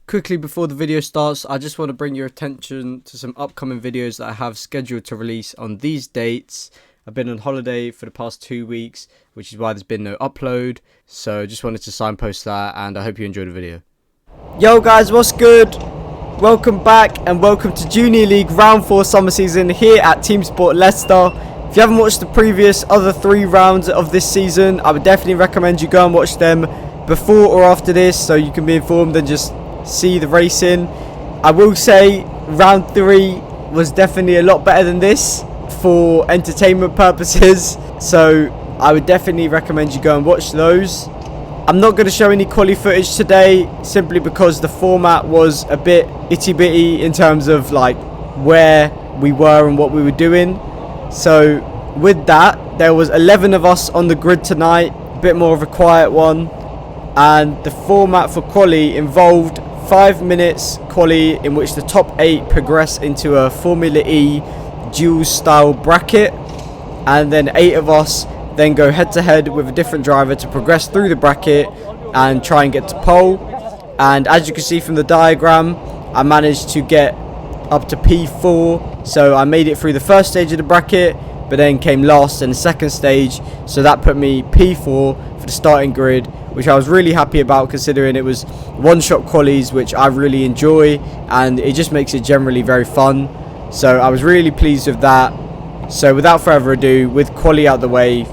Quickly before the video starts, I just want to bring your attention to some upcoming videos that I have scheduled to release on these dates. I've been on holiday for the past 2 weeks, which is why there's been no upload. So just wanted to signpost that, and I hope you enjoyed the video. Yo guys, what's good? Welcome back and welcome to Junior League Round 4 summer season here at Team Sport Leicester. If you haven't watched the previous other 3 rounds of this season, I would definitely recommend you go and watch them before or after this so you can be informed and just see the racing. I will say round 3 was definitely a lot better than this for entertainment purposes, so I would definitely recommend you go and watch those. I'm not going to show any quali footage today simply because the format was a bit itty bitty in terms of like where we were and what we were doing. So with that, there was 11 of us on the grid tonight, a bit more of a quiet one, and the format for quali involved 5 minutes quali in which the top 8 progress into a Formula E dual style bracket, and then 8 of us then go head to head with a different driver to progress through the bracket and try and get to pole. And as you can see from the diagram, I managed to get up to P4, so I made it through the first stage of the bracket but then came last in the second stage, so that put me P4 for the starting grid, which I was really happy about considering it was one-shot qualies, which I really enjoy, and it just makes it generally very fun. So I was really pleased with that. So without further ado, with quali out the way,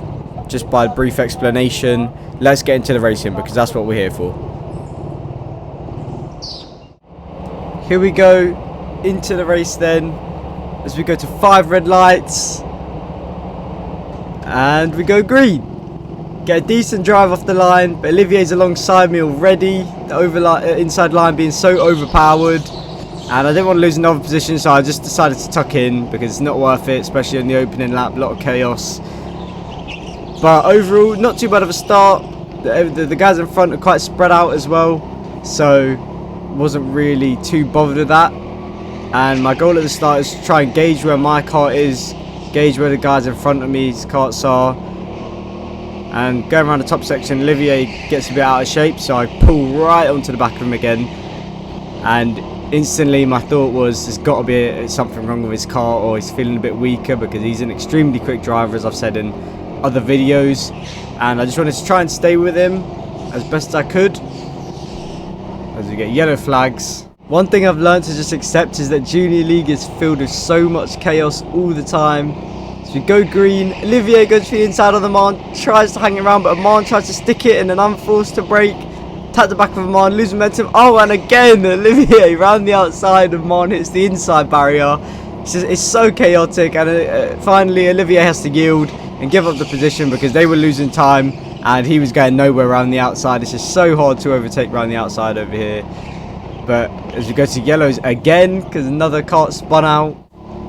just by a brief explanation, let's get into the racing because that's what we're here for. Here we go into the race then, as we go to 5 red lights and we go green. Get a decent drive off the line, but Olivier's alongside me already. The inside line being so overpowered, and I didn't want to lose another position, so I just decided to tuck in because it's not worth it, especially in the opening lap. A lot of chaos, but overall not too bad of a start. The guys in front are quite spread out as well, so wasn't really too bothered with that. And my goal at the start is to try and gauge where my kart is, gauge where the guys in front of me's karts are. And going around the top section, Olivier gets a bit out of shape, so I pull right onto the back of him again. And instantly my thought was there's got to be something wrong with his car, or he's feeling a bit weaker, because he's an extremely quick driver, as I've said in other videos. And I just wanted to try and stay with him as best I could as we get yellow flags. One thing I've learned to just accept is that Junior League is filled with so much chaos all the time. So we go green, Olivier goes to the inside of the Marn, tries to hang around, but Marn tries to stick it and then I'm forced to brake, tap the back of Marn, lose momentum. Oh, and again Olivier round the outside of Marn hits the inside barrier. It's so chaotic, and finally Olivier has to yield and give up the position because they were losing time and he was going nowhere around the outside. It's just so hard to overtake around the outside over here. But as we go to yellows again, because another kart spun out.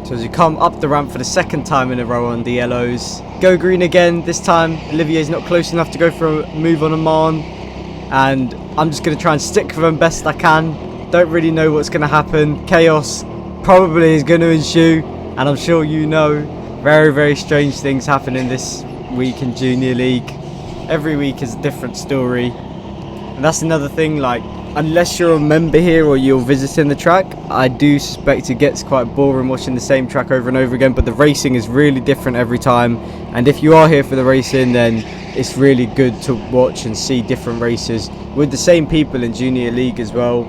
So as we come up the ramp for the second time in a row on the yellows, go green again. This time Olivier's not close enough to go for a move on a Marn, and I'm just going to try and stick with him best I can. Don't really know what's going to happen. Chaos probably is going to ensue, and I'm sure you know, very, very strange things happening this week in Junior League. Every week is a different story, and that's another thing, like, unless you're a member here or you're visiting the track, I do suspect it gets quite boring watching the same track over and over again, but the racing is really different every time. And if you are here for the racing, then it's really good to watch and see different races with the same people in Junior League as well.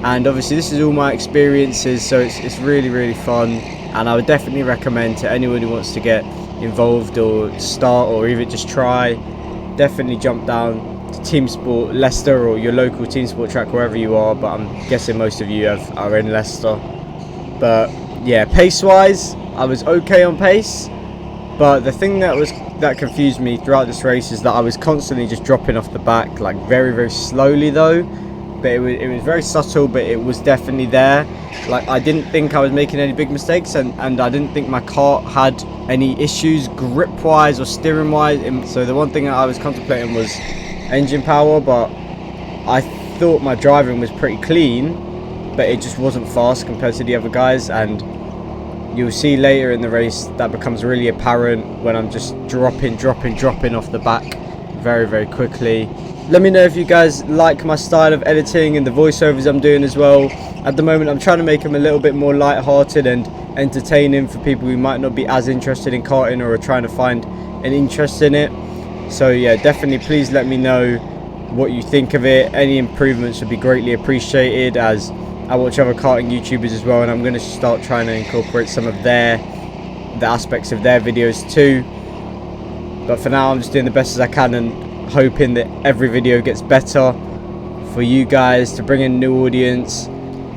And obviously this is all my experiences, so it's really, really fun, and I would definitely recommend to anyone who wants to get involved or start or even just try, definitely jump down to Team Sport Leicester or your local Team Sport track wherever you are, but I'm guessing most of you are in Leicester. But yeah, pace wise I was okay on pace, but the thing that confused me throughout this race is that I was constantly just dropping off the back, like very, very slowly though, but it was very subtle, but it was definitely there. Like, I didn't think I was making any big mistakes, and I didn't think my kart had any issues grip wise or steering wise. So the one thing that I was contemplating was engine power, but I thought my driving was pretty clean, but it just wasn't fast compared to the other guys. And you'll see later in the race that becomes really apparent when I'm just dropping off the back very, very quickly. Let me know if you guys like my style of editing and the voiceovers I'm doing as well. At the moment I'm trying to make them a little bit more light-hearted and entertaining for people who might not be as interested in karting or are trying to find an interest in it. So yeah, definitely please let me know what you think of it. Any improvements would be greatly appreciated, as I watch other karting YouTubers as well, and I'm going to start trying to incorporate some of the aspects of their videos too. But for now I'm just doing the best as I can and hoping that every video gets better for you guys to bring in new audience.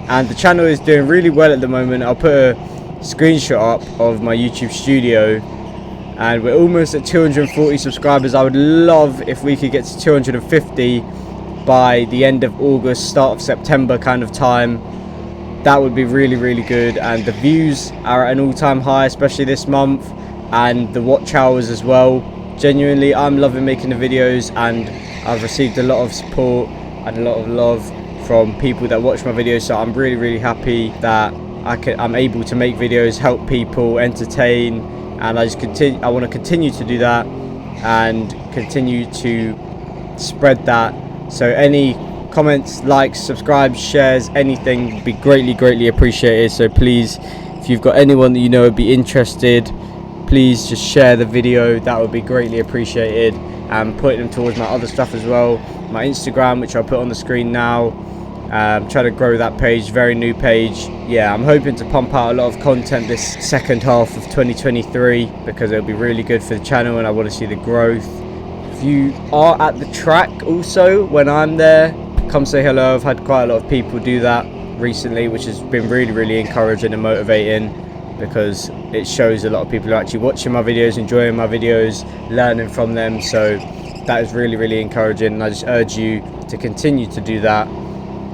And the channel is doing really well at the moment. I'll put a screenshot up of my YouTube studio, and we're almost at 240 subscribers. I would love if we could get to 250 by the end of August, start of September kind of time. That would be really, really good. And the views are at an all-time high, especially this month, and the watch hours as well. Genuinely, I'm loving making the videos, and I've received a lot of support and a lot of love from people that watch my videos, so I'm really, really happy that I'm able to make videos, help people, entertain, and I want to continue to do that and continue to spread that. So any comments, likes, subscribes, shares, anything would be greatly appreciated. So please, if you've got anyone that you know would be interested, please just share the video. That would be greatly appreciated, and put them towards my other stuff as well, my Instagram, which I'll put on the screen now. Trying to grow that page, very new page. Yeah, I'm hoping to pump out a lot of content this second half of 2023, because it'll be really good for the channel and I want to see the growth. If you are at the track also when I'm there, come say hello. I've had quite a lot of people do that recently, which has been really encouraging and motivating, because it shows a lot of people are actually watching my videos, enjoying my videos, learning from them. So that is really encouraging, and I just urge you to continue to do that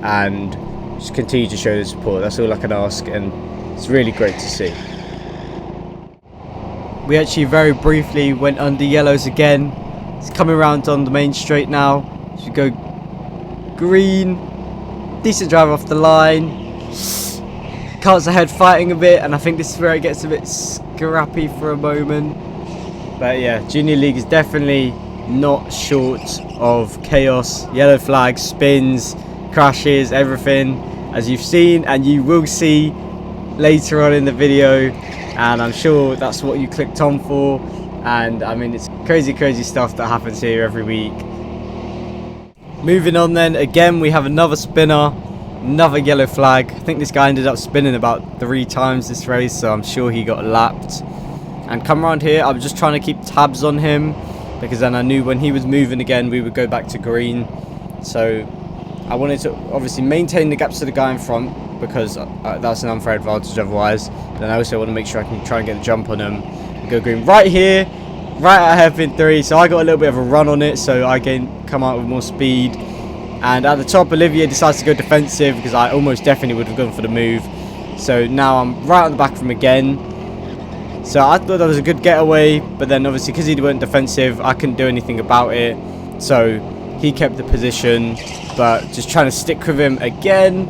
and just continue to show the support. That's all I can ask, and it's really great to see. We actually very briefly went under yellows again. It's coming around on the main straight now. Should go green. Decent drive off the line. Car's ahead fighting a bit, and I think this is where it gets a bit scrappy for a moment. But yeah, Junior League is definitely not short of chaos, yellow flags, spins, crashes, everything, as you've seen and you will see later on in the video, and I'm sure that's what you clicked on for. And I mean, it's crazy stuff that happens here every week. Moving on then, again we have another spinner, another yellow flag. I think this guy ended up spinning about 3 times this race, so I'm sure he got lapped. And come around here, I was just trying to keep tabs on him, because then I knew when he was moving again we would go back to green. So I wanted to obviously maintain the gaps to the guy in front, because that's an unfair advantage otherwise. Then I also want to make sure I can try and get the jump on him and go green right here, right at hairpin 3. So I got a little bit of a run on it, so I come out with more speed. And at the top, Olivier decides to go defensive, because I almost definitely would have gone for the move. So now I'm right on the back of him again. So I thought that was a good getaway, but then obviously because he went defensive, I couldn't do anything about it. So he kept the position, but just trying to stick with him again.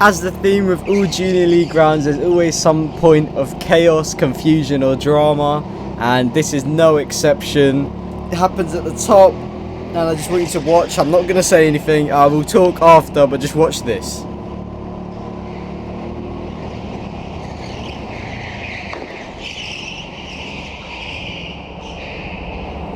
As the theme with all Junior League rounds, there's always some point of chaos, confusion or drama, and this is no exception. It happens at the top, and I just want you to watch. I'm not going to say anything, I will talk after, but just watch this.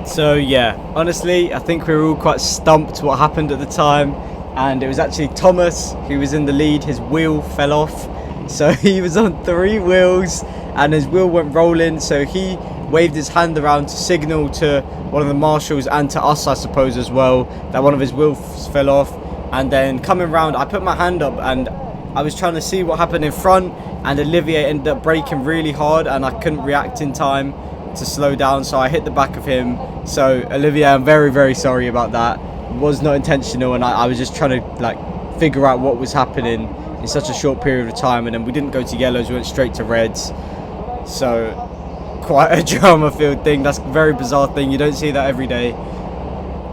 So yeah, honestly, I think we were all quite stumped what happened at the time, and it was actually Thomas who was in the lead. His wheel fell off, so he was on 3 wheels and his wheel went rolling, so he waved his hand around to signal to one of the marshals and to us, I suppose, as well, that one of his wheels fell off. And then coming round, I put my hand up and I was trying to see what happened in front, and Olivier ended up braking really hard and I couldn't react in time to slow down, so I hit the back of him. So Olivier, I'm very sorry about that. It was not intentional, and I was just trying to like figure out what was happening in such a short period of time, and then we didn't go to yellows, we went straight to reds. So quite a drama filled thing. That's a very bizarre thing, you don't see that every day.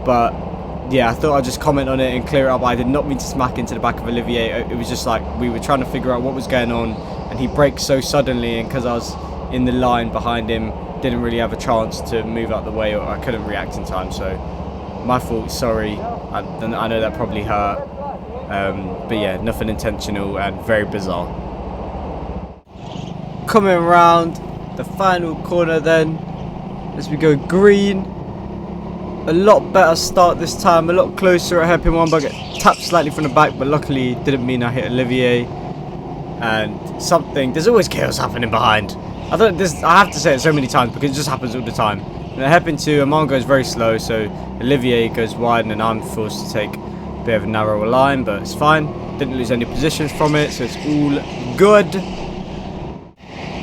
But yeah, I thought I'd just comment on it and clear it up. I did not mean to smack into the back of Olivier. It was just like we were trying to figure out what was going on, and he braked so suddenly, and because I was in the line behind him, didn't really have a chance to move out the way, or I couldn't react in time. So My fault, sorry. I know that probably hurt. But yeah, nothing intentional and very bizarre. Coming around the final corner then, as we go green. A lot better start this time, a lot closer at hairpin 1, but I get tapped slightly from the back, but luckily it didn't mean I hit Olivier. And there's always chaos happening behind. I have to say it so many times because it just happens all the time. And at hairpin 2, Amon goes very slow, so Olivier goes wide and I'm forced to take a bit of a narrower line, but it's fine. Didn't lose any positions from it, so it's all good.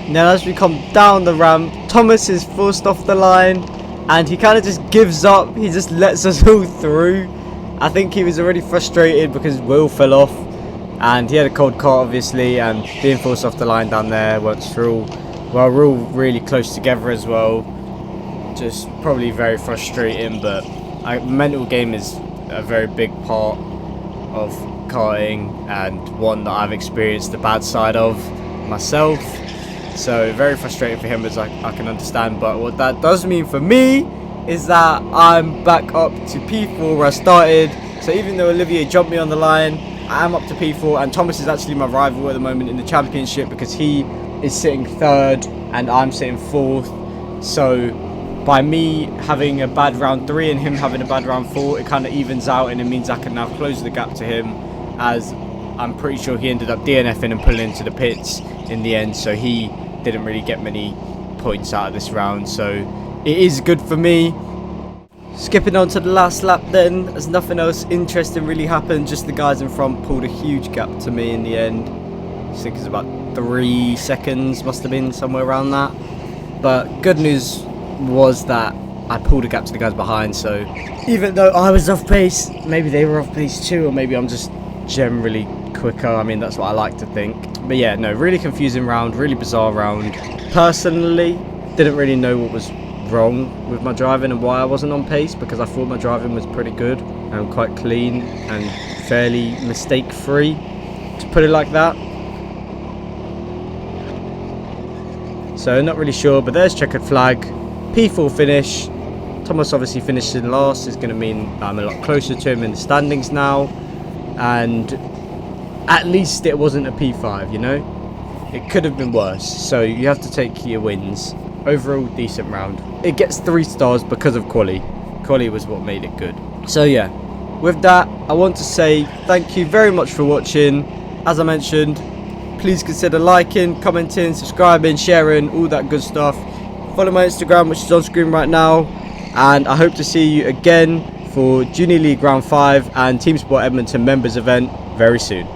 Now as we come down the ramp, Thomas is forced off the line. And he kind of just gives up. He just lets us all through. I think he was already frustrated because Will fell off. And he had a cold car, obviously. And being forced off the line down there once we're all really close together as well. Just probably very frustrating. But mental game is a very big part of karting. And one that I've experienced the bad side of myself. So very frustrating for him, as I can understand, but what that does mean for me is that I'm back up to P4 where I started. So even though Olivier jumped me on the line, I am up to P4, and Thomas is actually my rival at the moment in the championship because he is sitting 3rd and I'm sitting 4th. So by me having a bad round 3 and him having a bad round 4, it kind of evens out, and it means I can now close the gap to him, as I'm pretty sure he ended up DNFing and pulling into the pits in the end, so he didn't really get many points out of this round, so it is good for me. Skipping on to the last lap then, as nothing else interesting really happened, just the guys in front pulled a huge gap to me in the end. I think it's about 3 seconds, must have been somewhere around that. But good news was that I pulled a gap to the guys behind, so even though I was off pace, maybe they were off pace too, or maybe I'm just generally quicker. I mean, that's what I like to think. But yeah, no, really confusing round, really bizarre round. Personally, didn't really know what was wrong with my driving and why I wasn't on pace, because I thought my driving was pretty good and quite clean and fairly mistake free, to put it like that. So not really sure, but there's checkered flag. P4 finish. Thomas obviously finished in last. Is going to mean I'm a lot closer to him in the standings now, and at least it wasn't a P5, you know? It could have been worse, so you have to take your wins. Overall, decent round. It gets 3 stars because of quali. Quali was what made it good. So yeah, with that, I want to say thank you very much for watching. As I mentioned, please consider liking, commenting, subscribing, sharing, all that good stuff. Follow my Instagram, which is on screen right now. And I hope to see you again for Junior League Round 5 and Team Sport Edmonton members event very soon.